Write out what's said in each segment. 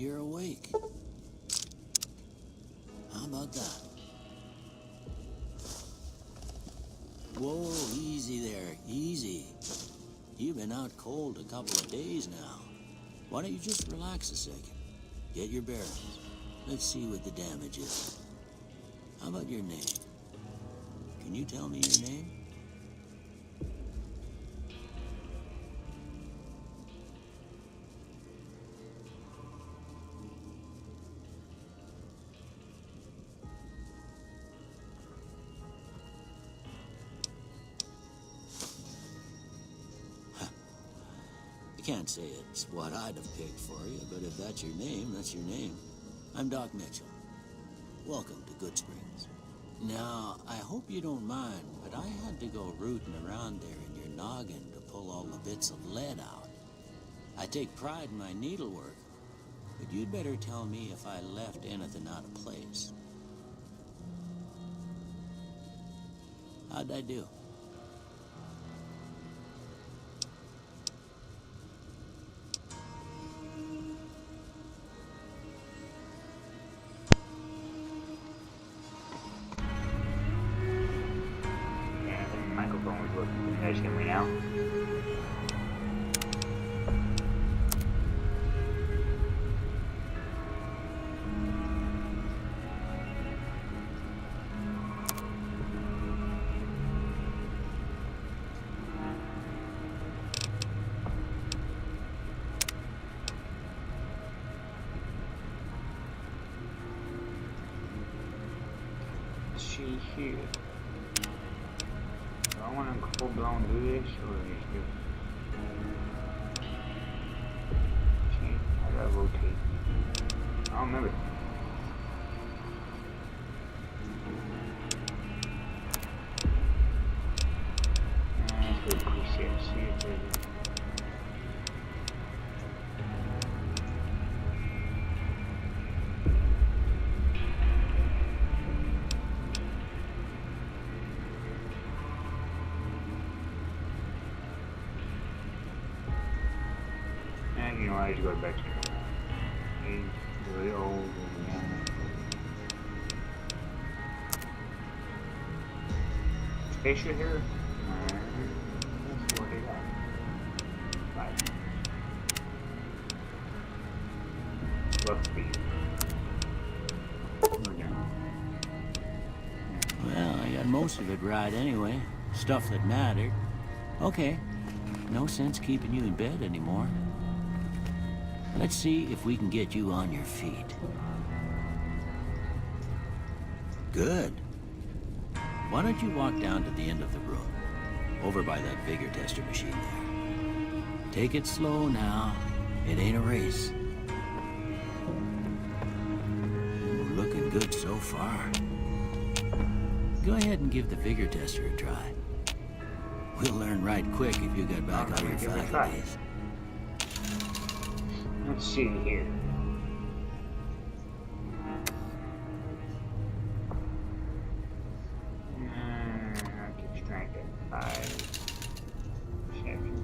you're awake. How about that? Whoa, easy there, easy. You've been out cold a couple of days now. Why don't you just relax a second? Get your bearings. Let's see what the damage is. How about your name? Can you tell me your name? I can't say it's what I'd have picked for you, but if that's your name, that's your name. I'm Doc Mitchell. Welcome to Goodsprings. Now, I hope you don't mind, but I had to go rooting around there in your noggin to pull all the bits of lead out. I take pride in my needlework, but you'd better tell me if I left anything out of place. How'd I do? Can we now? Let's see here. I want to full blown do this or just do it. See, I gotta rotate. I don't remember. Let's go to preset, see if there's I just go back to it. Really old spaceship here. That's what they got. Right. Rough speed. Well, I got most of it right anyway. Stuff that mattered. Okay. No sense keeping you in bed anymore. Let's see if we can get you on your feet. Good. Why don't you walk down to the end of the room, over by that vigor tester machine there. Take it slow now. It ain't a race. We're looking good so far. Go ahead and give the vigor tester a try. We'll learn right quick if you get back on your faculties. Let's see here. Keep strength at 5. Perception.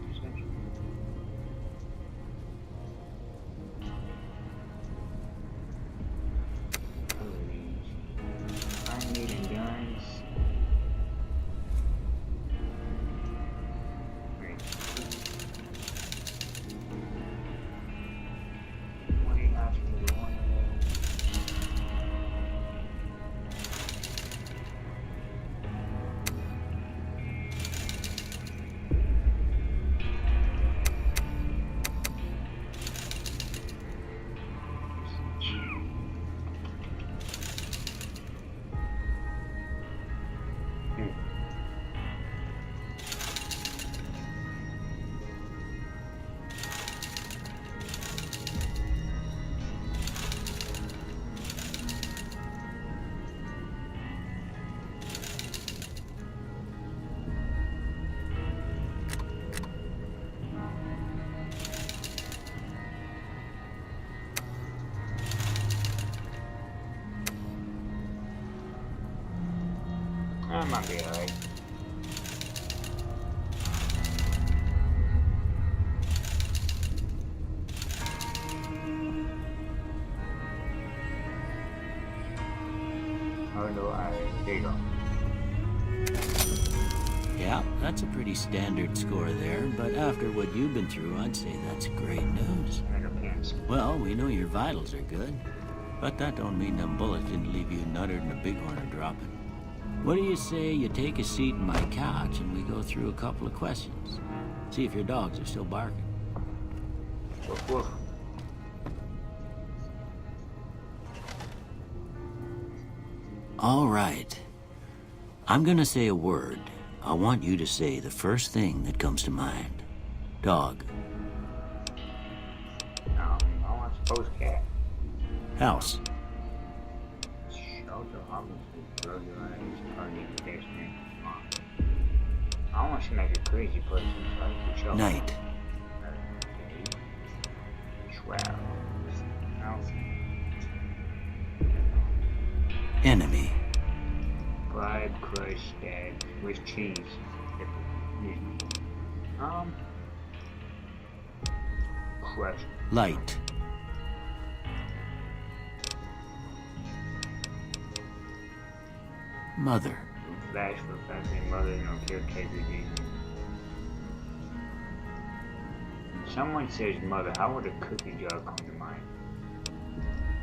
I need endurance. That might be alright. There you go. Yeah, that's a pretty standard score there, but after what you've been through, I'd say that's great news. Underpants. Well, we know your vitals are good, but that don't mean them bullets didn't leave you nuttered and a bighorn are dropping. What do you say you take a seat in my couch and we go through a couple of questions? See if your dogs are still barking. Woof woof. All right. I'm gonna say a word. I want you to say the first thing that comes to mind. Dog. I want to suppose cat. House. Shelter, obviously, burglarized, party, pedestrian. I want to make a crazy person, so I can show Night. Shroud. House. Enemy. Fried, crushed, egg with cheese. Crushed. Light. Mother. Flash for fasting mother, no caretaker. When someone says mother, how would a cookie jar come to mind?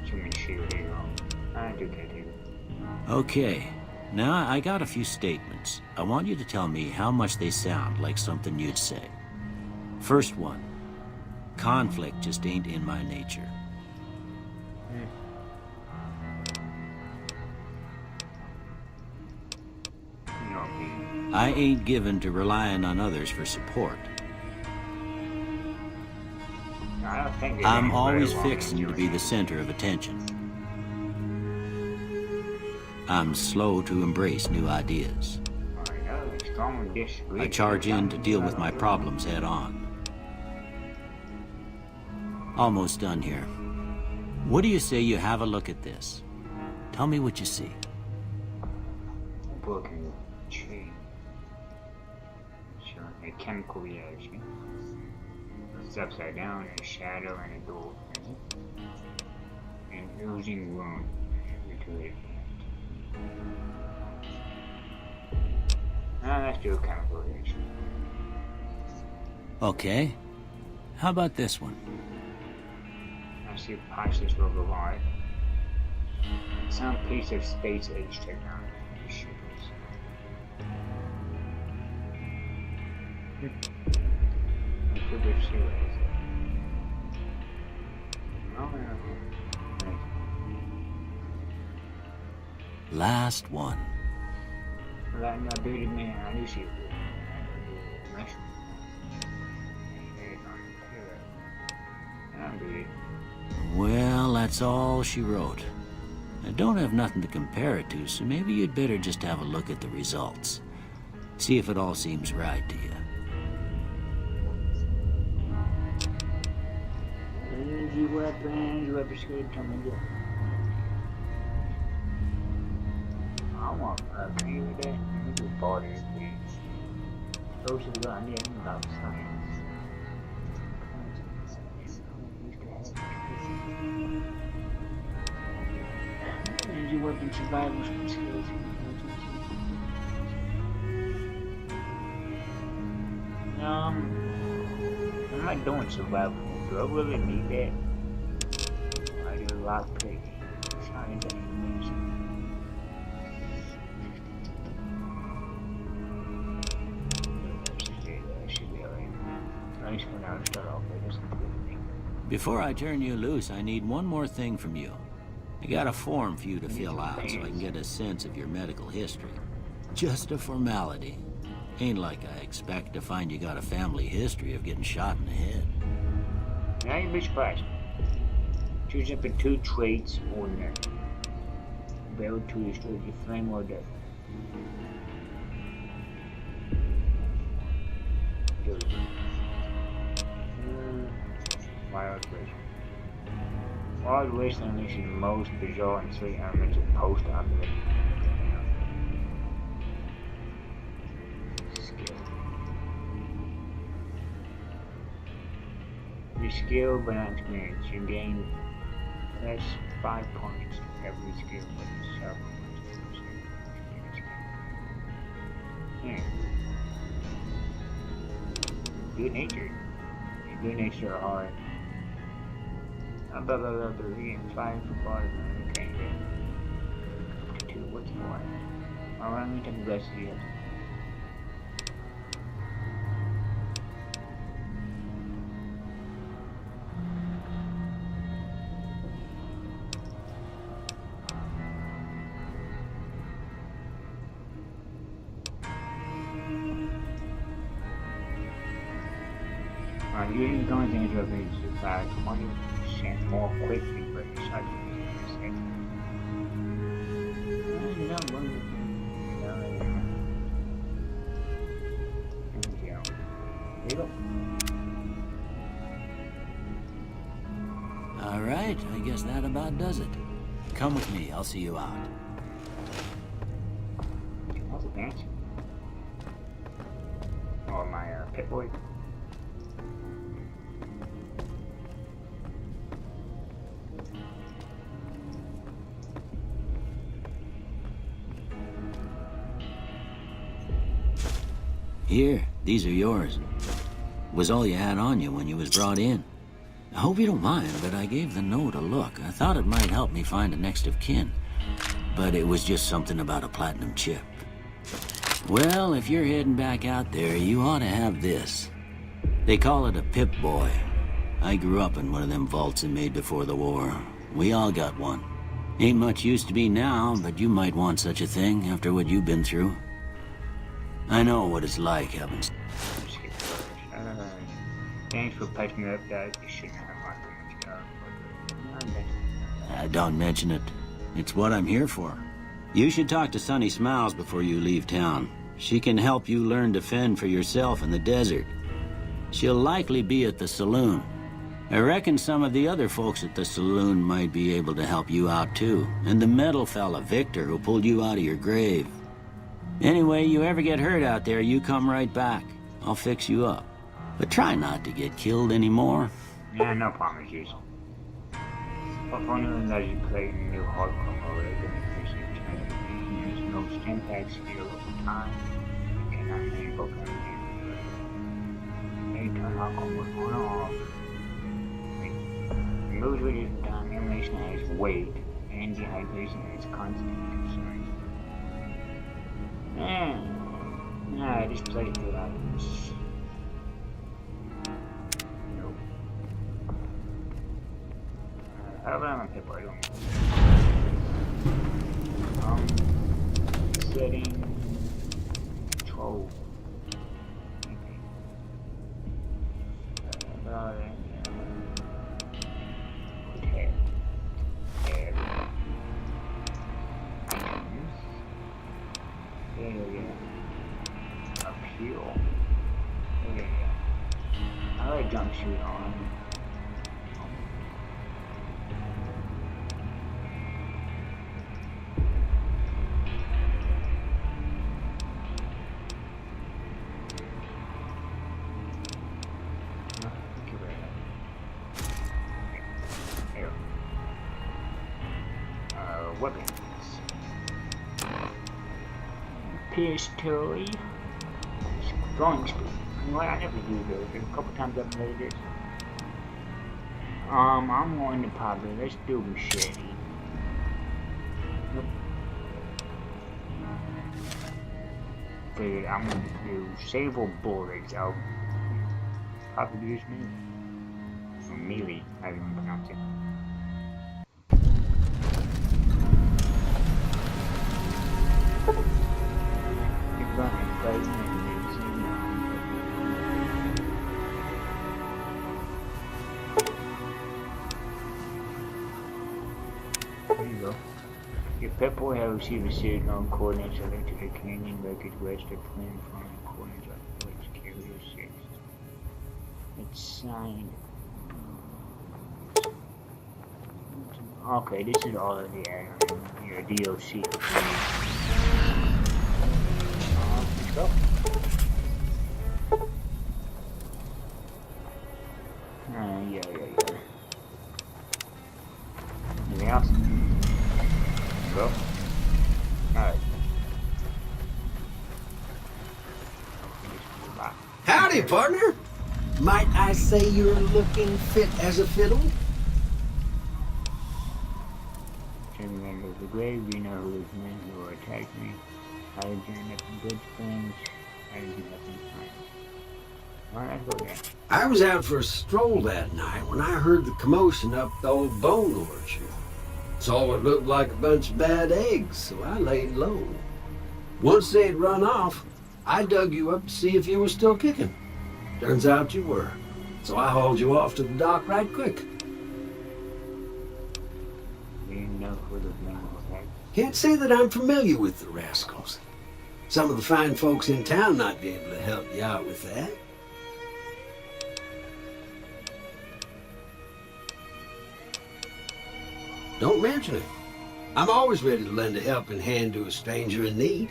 Human shield, here you go. I do caretaker. Okay. Now I got a few statements. I want you to tell me how much they sound like something you'd say. First one. Conflict just ain't in my nature. I ain't given to relying on others for support. I don't think there's I'm anybody always wrong fixing in to be the center of attention. I'm slow to embrace new ideas. I charge in to deal with my problems head on. Almost done here. What do you say you have a look at this? Tell me what you see. Broken chain. Showing a chemical reaction. It's upside down, a shadow, and a door. An oozing wound. Let's do a chemical reaction. Okay. How about this one? I see priceless of the light. Some piece of space age technology. Last one. Like my bearded man, I do see it. Well, that's all she wrote. I don't have nothing to compare it to, so maybe you'd better just have a look at the results. See if it all seems right to you. Energy weapons, weapons good, tell me good. I want a pain with that. It's a body, please. Those who got in about science. Energy weapon survival skills. I'm not doing survival. Do I really need that? I do lockpick. Science animation. Before I turn you loose, I need one more thing from you. I got a form for you to fill out so I can get a sense of your medical history. Just a formality. Ain't like I expect to find you got a family history of getting shot in the head. Now you'd be surprised. Choose up the two traits ordinary. Bear to destroy your flame or death. Wild waste. Wild waste unleashes the most bizarre and sweet elements of post-operative. Skill. Your skill but not experience. You gain plus 5 points to every skill but several points. Yeah. Good nature. Good nature are hard. Blah blah blah blah. Again, 5 for bottom. Okay. Up to 2. What's 4? Alright, let me take the rest of you. Usually the only thing is you're going to survive money more quickly, but it's hard to say. Here you go. All right, I guess that about does it. Come with me, I'll see you out. That's a dance. Or my pit boy. Here, these are yours. Was all you had on you when you was brought in. I hope you don't mind, but I gave the note a look. I thought it might help me find a next of kin. But it was just something about a platinum chip. Well, if you're heading back out there, you ought to have this. They call it a Pip-Boy. I grew up in one of them vaults they made before the war. We all got one. Ain't much use to be now, but you might want such a thing after what you've been through. I know what it's like having... Thanks for patching me up, guys. You shouldn't have my don't mention it. It's what I'm here for. You should talk to Sunny Smiles before you leave town. She can help you learn to fend for yourself in the desert. She'll likely be at the saloon. I reckon some of the other folks at the saloon might be able to help you out too. And the metal fella, Victor, who pulled you out of your grave. Anyway, you ever get hurt out there, you come right back. I'll fix you up. But try not to get killed anymore. Yeah, no promises. But for anyone that you play new hardcore mode, I don't appreciate trying to use no stim pack skill over time. You cannot make book anything. Anytime hardcore mode on or off. The moves with your time, animation has weight, and dehydration is constant concerns. Nah, I just played it without this. Nope. How about my Pip-Boy? Setting control. Okay. Appeal. I like jumpsuit on. Weapons. Pistol. Throwing speed. You know what? I never do those. There's a couple times I've played this. I'm going to probably let's do machete. Nope. Figured I'm going to do sable bullets. I'll probably use me. Or melee, I don't even pronounce it. There you go. Your Pip-Boy has received a series of coordinates linked to the Canadian Wreckage Register plan from coordinates of which Carrier 6. It's signed. Okay, this is all of the your DOC. Let's go. Yeah. Anything else? Go. Alright. partner. Might I say you're looking fit as a fiddle? Gentlemen of the grave, you know who those men who attacked me. How did you end up in Good Springs? How did you happen to find me? Alright, let's go there. I was out for a stroll that night when I heard the commotion up the old bone orchard. Saw what looked like a bunch of bad eggs, so I laid low. Once they had run off, I dug you up to see if you were still kicking. Turns out you were, so I hauled you off to the dock right quick. Do you know who those men who attacked? Can't say that I'm familiar with the rascals. Some of the fine folks in town might be able to help you out with that. Don't mention it. I'm always ready to lend a helping hand to a stranger in need.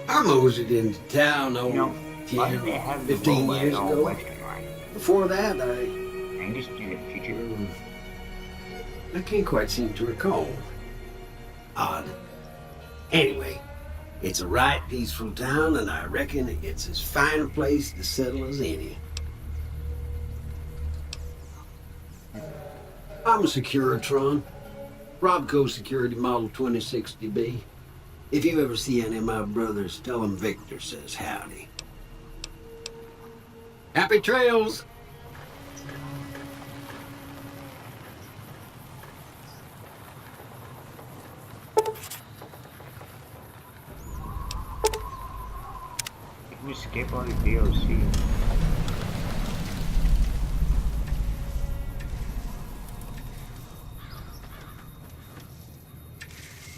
I moseyed into town, Why do they have the 15 robot years on ago. Western Line? Before that, I understand the future. I can't quite seem to recall. Odd. Anyway, it's a right peaceful town, and I reckon it's as fine a place to settle as any. I'm a Securitron. Robco Security Model 2060B. If you ever see any of my brothers, tell them Victor says howdy. Happy trails! Can we skip all the DLC?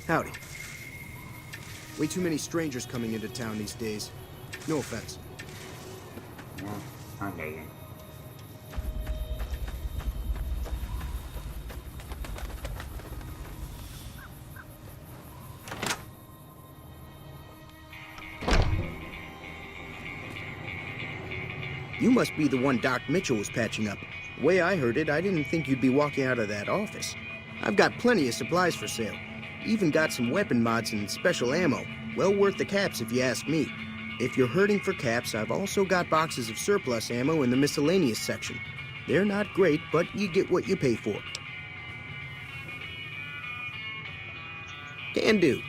Howdy. Way too many strangers coming into town these days. No offense. No, not digging. You must be the one Doc Mitchell was patching up. The way I heard it, I didn't think you'd be walking out of that office. I've got plenty of supplies for sale. Even got some weapon mods and special ammo. Well worth the caps if you ask me. If you're hurting for caps, I've also got boxes of surplus ammo in the miscellaneous section. They're not great, but you get what you pay for. Can do.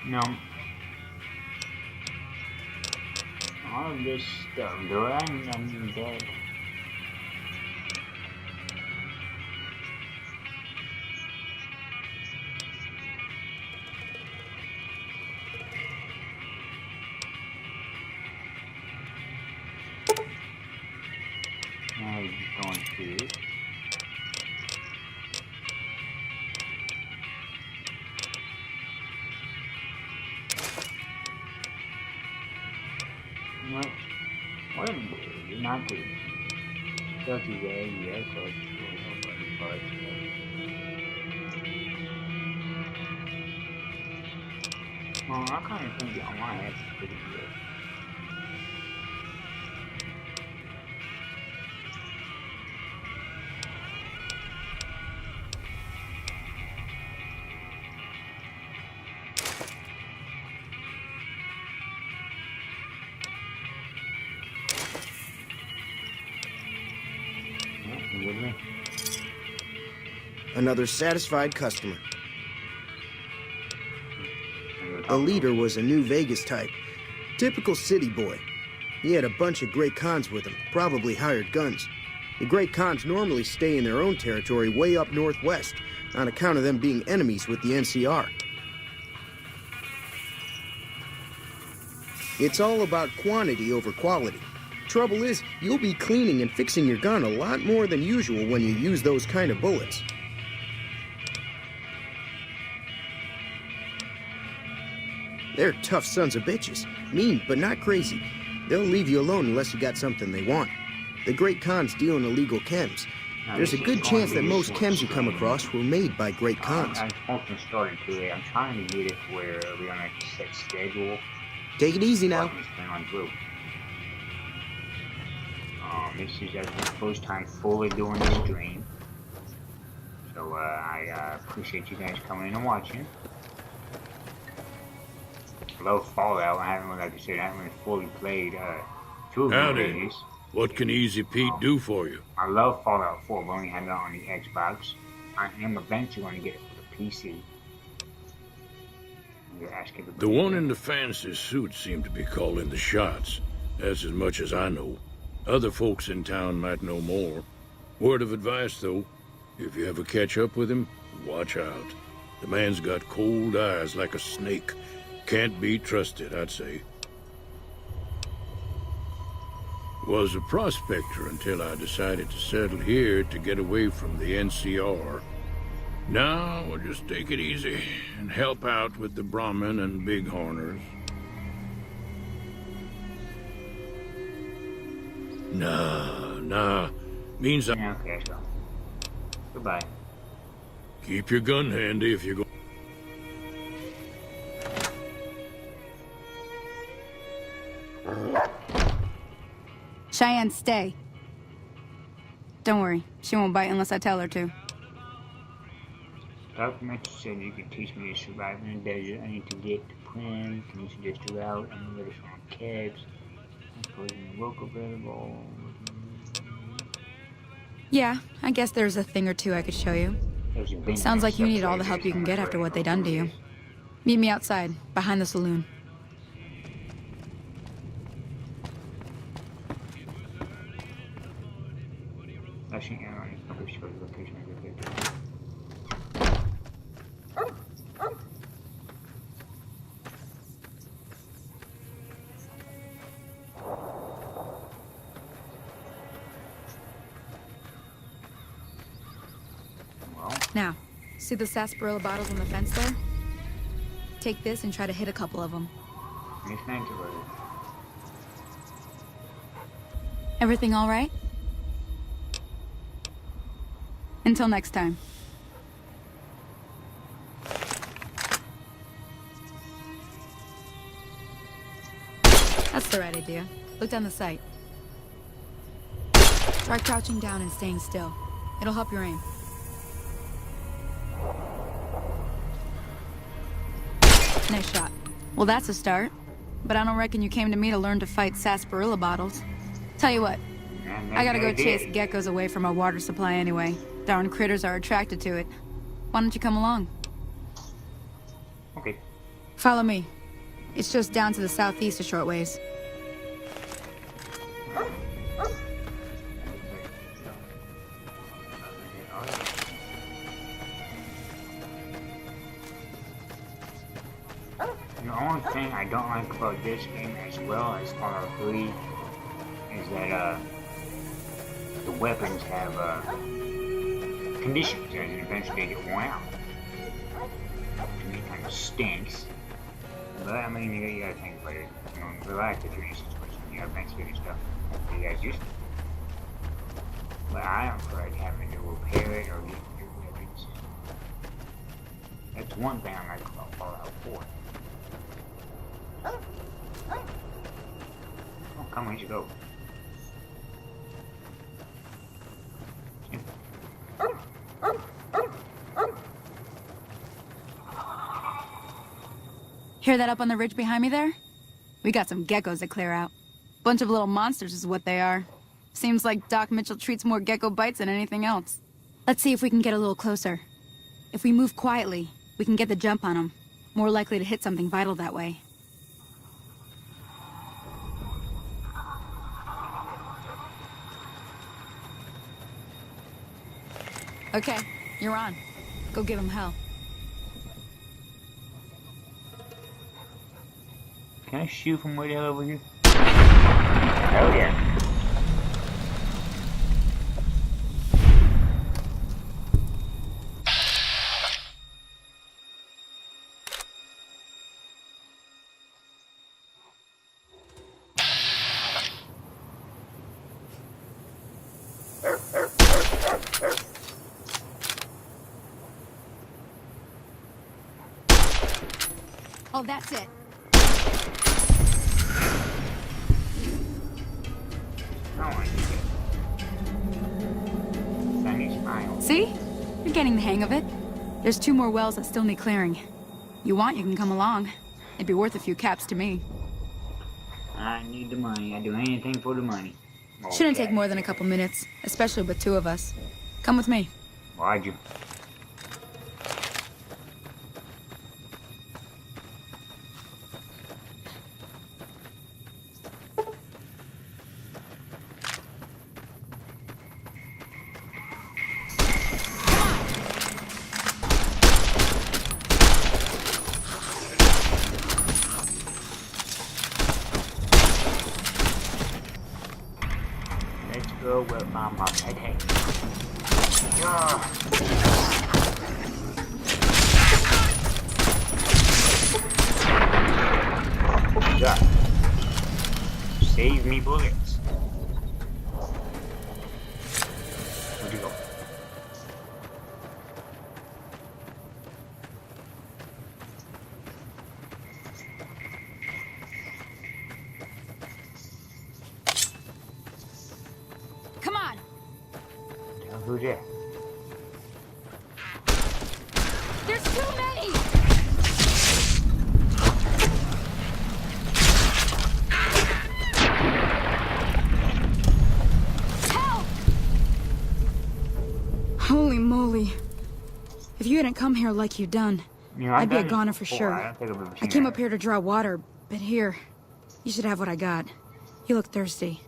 No. All of this stuff, though, I'm dead. Now he's going through. What a not to dirty way, yeah, because well, I kind of think the online ads is pretty good. You with me? Another satisfied customer. The leader was a New Vegas type. Typical city boy. He had a bunch of Great Khans with him, probably hired guns. The Great Khans normally stay in their own territory way up northwest, on account of them being enemies with the NCR. It's all about quantity over quality. Trouble is, you'll be cleaning and fixing your gun a lot more than usual when you use those kind of bullets. They're tough sons of bitches. Mean, but not crazy. They'll leave you alone unless you got something they want. The Great Khans deal in illegal chems. There's a good chance that most chems you come across were made by Great Khans. I'm hoping starting today. I'm trying to get it where we're on a set schedule. Take it easy now. On blue. This is the first time fully doing the stream. So I appreciate you guys coming in and watching. I love Fallout. I haven't, like I said, I haven't really fully played two of Howdy. these. What can Easy Pete do for you? I love Fallout 4, but I only have it on the Xbox. I am eventually going to get it for the PC. The one in the fancy suit seemed to be calling the shots. That's as much as I know. Other folks in town might know more. Word of advice, though, if you ever catch up with him, watch out. The man's got cold eyes like a snake. Can't be trusted, I'd say. Was a prospector until I decided to settle here to get away from the NCR. Now, we'll just take it easy and help out with the Brahmin and Bighorners. Nah. Means I... Yeah, okay, so. Goodbye. Keep your gun handy if you go... Cheyenne, stay. Don't worry, she won't bite unless I tell her to. Dr. Mitchell said you can teach me to survive in the desert. I need to get to Prim. Can you suggest a route? I'm ready for cabs. I'm supposing the local available. Yeah, I guess there's a thing or two I could show you. Sounds like you need all the help you can get after what they done to you. Meet me outside, behind the saloon. Flashing arrow on your cover shows the location of your victim. Now, see the sarsaparilla bottles on the fence there? Take this and try to hit a couple of them. Everything all right? Until next time. That's the right idea. Look down the sight. Try crouching down and staying still. It'll help your aim. Nice shot. Well, that's a start. But I don't reckon you came to me to learn to fight sarsaparilla bottles. Tell you what, I gotta go chase geckos away from our water supply anyway. Darn critters are attracted to it. Why don't you come along? Okay. Follow me. It's just down to the southeast a short ways. The only thing I don't like about this game as well as Fallout 3 is that the weapons have conditions as eventually they get worn out. To me, it kind of stinks. But I mean, you gotta think about it. You know, relax if you're in a situation. You gotta eventually get stuff. You guys used to. But I don't feel like having to repair it or get new weapons. That's one thing I like about Fallout 4. Oh, come on, you go. Hear that up on the ridge behind me there? We got some geckos to clear out. Bunch of little monsters is what they are. Seems like Doc Mitchell treats more gecko bites than anything else. Let's see if we can get a little closer. If we move quietly, we can get the jump on them. More likely to hit something vital that way. Okay, you're on. Go give him hell. Can I shoot from way the hell over here? Oh yeah. Oh, that's it. See? You're getting the hang of it. There's 2 more wells that still need clearing. You want, you can come along. It'd be worth a few caps to me. I need the money. I'd do anything for the money. Shouldn't Okay. take more than a couple minutes, especially with two of us. Come with me. Why'd you? Let's go with my mom. Hey. Yeah. Save me bullets. Where'd you go? Come on! Tell who's there? There's too many! Help! Holy moly. If you hadn't come here like you done, You know, I've I'd be a done this goner for before. sure. I don't think I've ever I seen came that. up here to draw water, but here, you should have what I got. You look thirsty.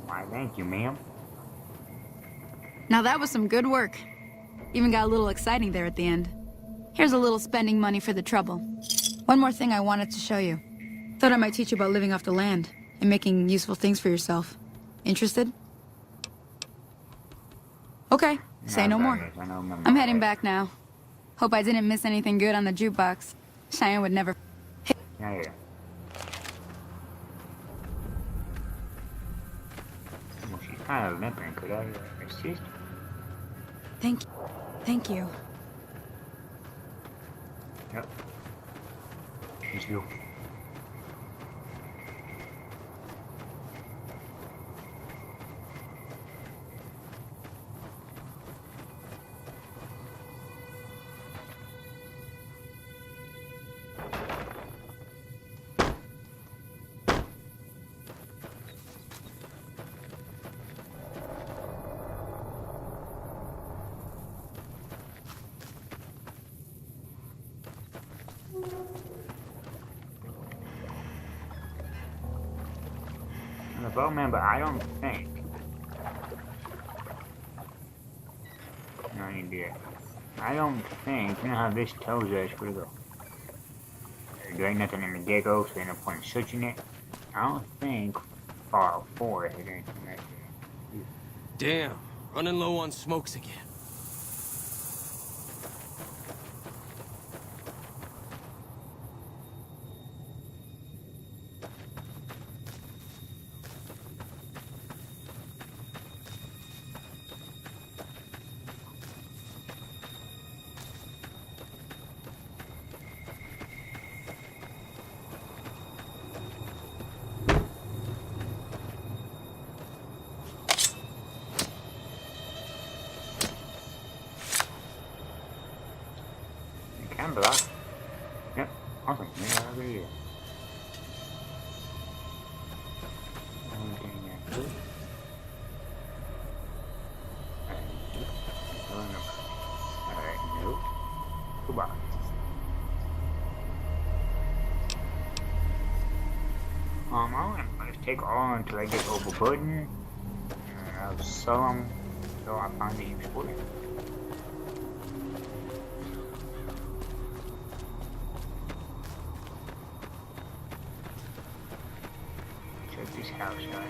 Why, thank you, ma'am. Now that was some good work. Even got a little exciting there at the end. Here's a little spending money for the trouble. One more thing I wanted to show you. Thought I might teach you about living off the land and making useful things for yourself. Interested? Okay, say no more. I don't remember I'm heading that. back now. Hope I didn't miss anything good on the jukebox. Cheyenne would never... Yeah, yeah. Well, she's kind of limping. Could I assist? Thank you. Yep. Let's go. And if I remember, I don't think. No, I need to do that. I don't think. You know how this tells us where to go. There ain't nothing in the gecko, so ain't no point in searching it. I don't think far forward or anything like that. Damn, running low on smokes again. Can block. Yep, awesome. Yeah, over here. Alright, nope. Goodbye. I'm gonna take all until I get overburdened. And I'll sell them until I find the use for it. Check this house out.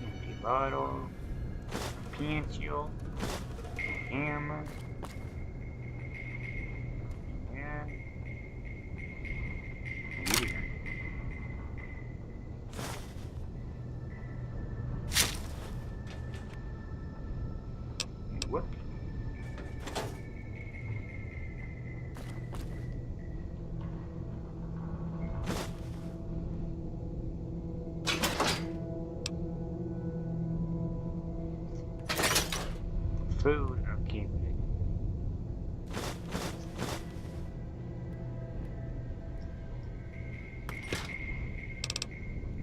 Empty bottle, pencil, hammer. Yeah. What? food. Okay.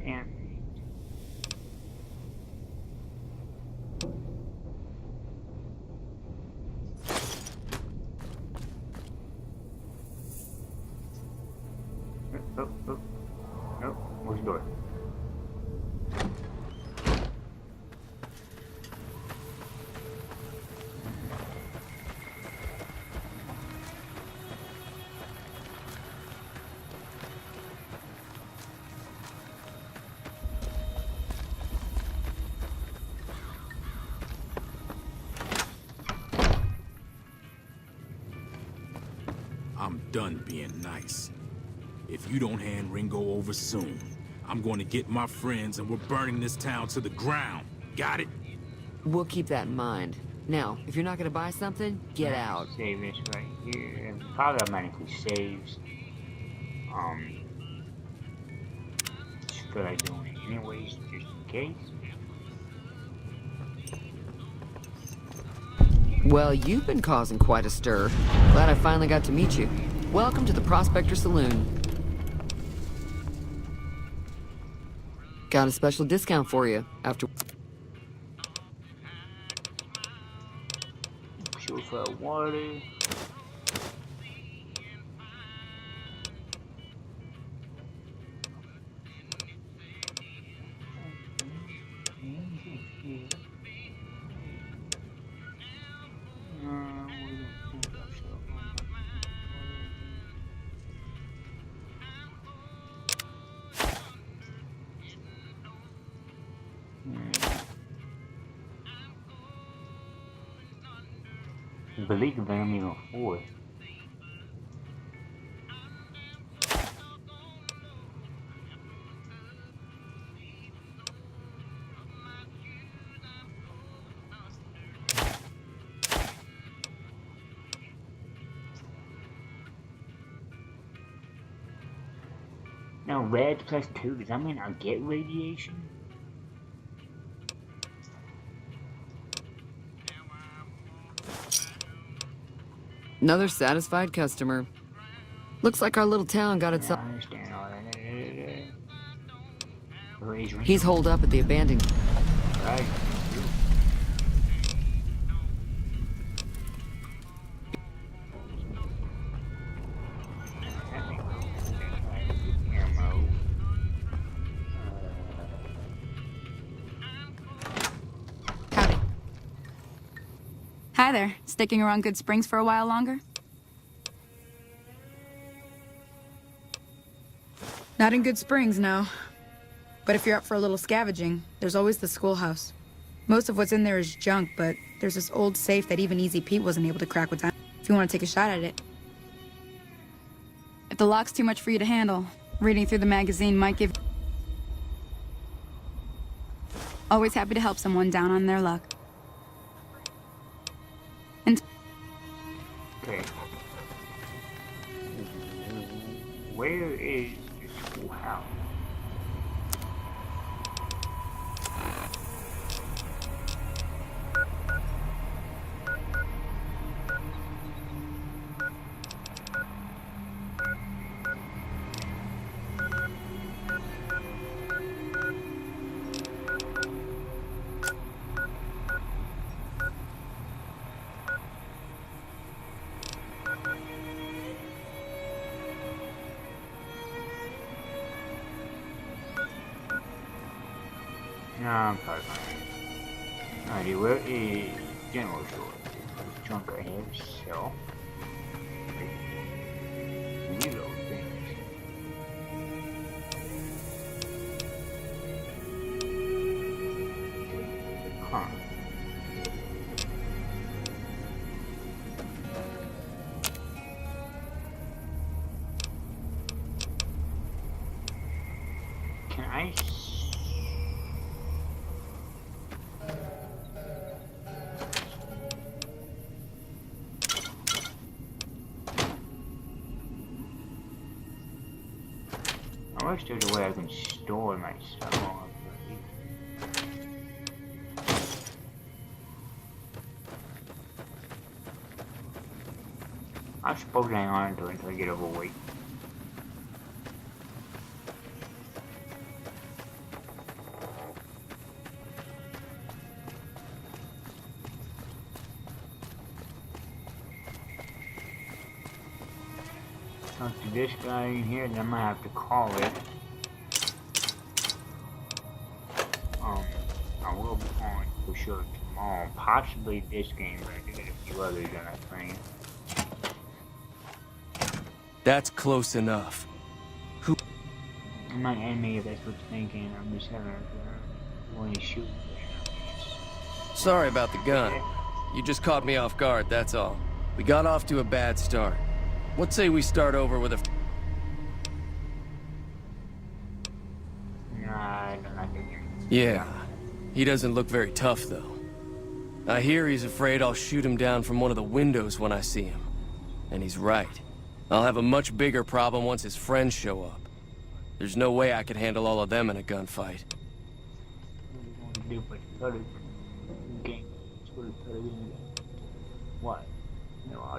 And oh, no, where's the door? I'm done being nice. If you don't hand Ringo over soon, I'm going to get my friends and we're burning this town to the ground. Got it? We'll keep that in mind. Now, if you're not gonna buy something, get out. Save this right here. It probably automatically saves. Just feel like doing it anyways, just in case. Well, you've been causing quite a stir. Glad I finally got to meet you. Welcome to the Prospector Saloon. Got a special discount for you after... Show for water. Believe it, I'm even forward. Now red +2, does that mean I'll get radiation? Another satisfied customer. Looks like our little town got itself... I understand all that. He's holed up at the abandoned... Right. Howdy. Hi there. Sticking around Good Springs for a while longer? Not in Good Springs, no. But if you're up for a little scavenging, there's always the schoolhouse. Most of what's in there is junk, but there's this old safe that even Easy Pete wasn't able to crack with time. If you want to take a shot at it. If the lock's too much for you to handle, reading through the magazine might give... Always happy to help someone down on their luck. And... Okay. Where is the schoolhouse? No, I'm probably fine. Alrighty, where is general store? Junk I have, sell. Zero things. Huh. Can I I wish there's a way I can store my stuff. I suppose hang on to it until I get overweight. Talk to this guy in here, then I might have to call it. I will be on for sure tomorrow. Possibly this game, but I think a few others that I think. That's close enough. I'm not enemy if that's what you're thinking. I'm just having going to shoot. Sorry about the gun. You just caught me off guard, that's all. We got off to a bad start. What say we start over with a... Nah, I don't like it. Yeah. He doesn't look very tough, though. I hear he's afraid I'll shoot him down from one of the windows when I see him. And he's right. I'll have a much bigger problem once his friends show up. There's no way I could handle all of them in a gunfight. What?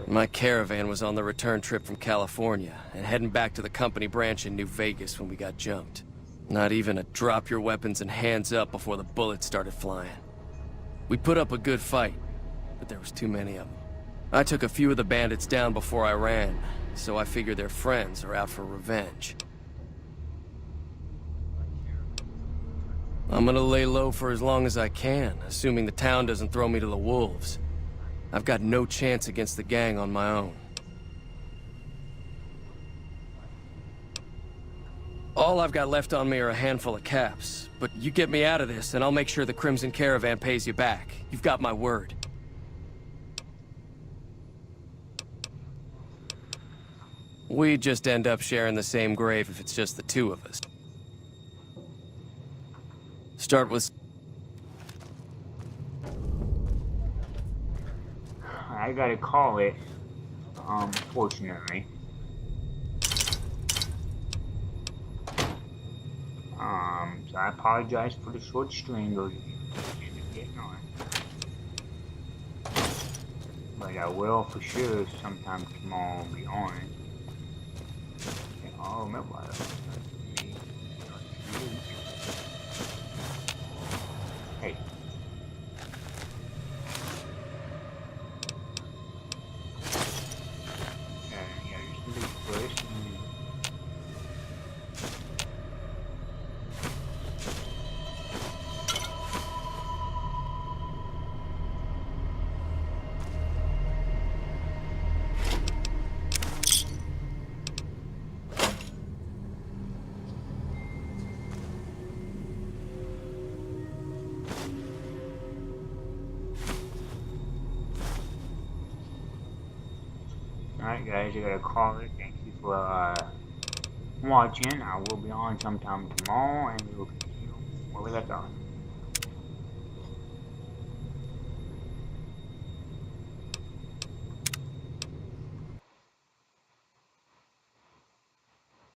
My caravan was on the return trip from California and heading back to the company branch in New Vegas when we got jumped. Not even a drop your weapons and hands up before the bullets started flying. We put up a good fight, but there was too many of them. I took a few of the bandits down before I ran, so I figure their friends are out for revenge. I'm gonna lay low for as long as I can, assuming the town doesn't throw me to the wolves. I've got no chance against the gang on my own. All I've got left on me are a handful of caps, but you get me out of this and I'll make sure the Crimson Caravan pays you back. You've got my word. We'd just end up sharing the same grave if it's just the two of us. Start with... I gotta call it, fortunately. So I apologize for the short stream, those of you who getting on. But I will for sure sometime tomorrow be on. Oh, remember hey. Yeah, just leave first. Alright guys, I gotta call it. Thank you for watching. I will be on sometime tomorrow and we will continue where we left off.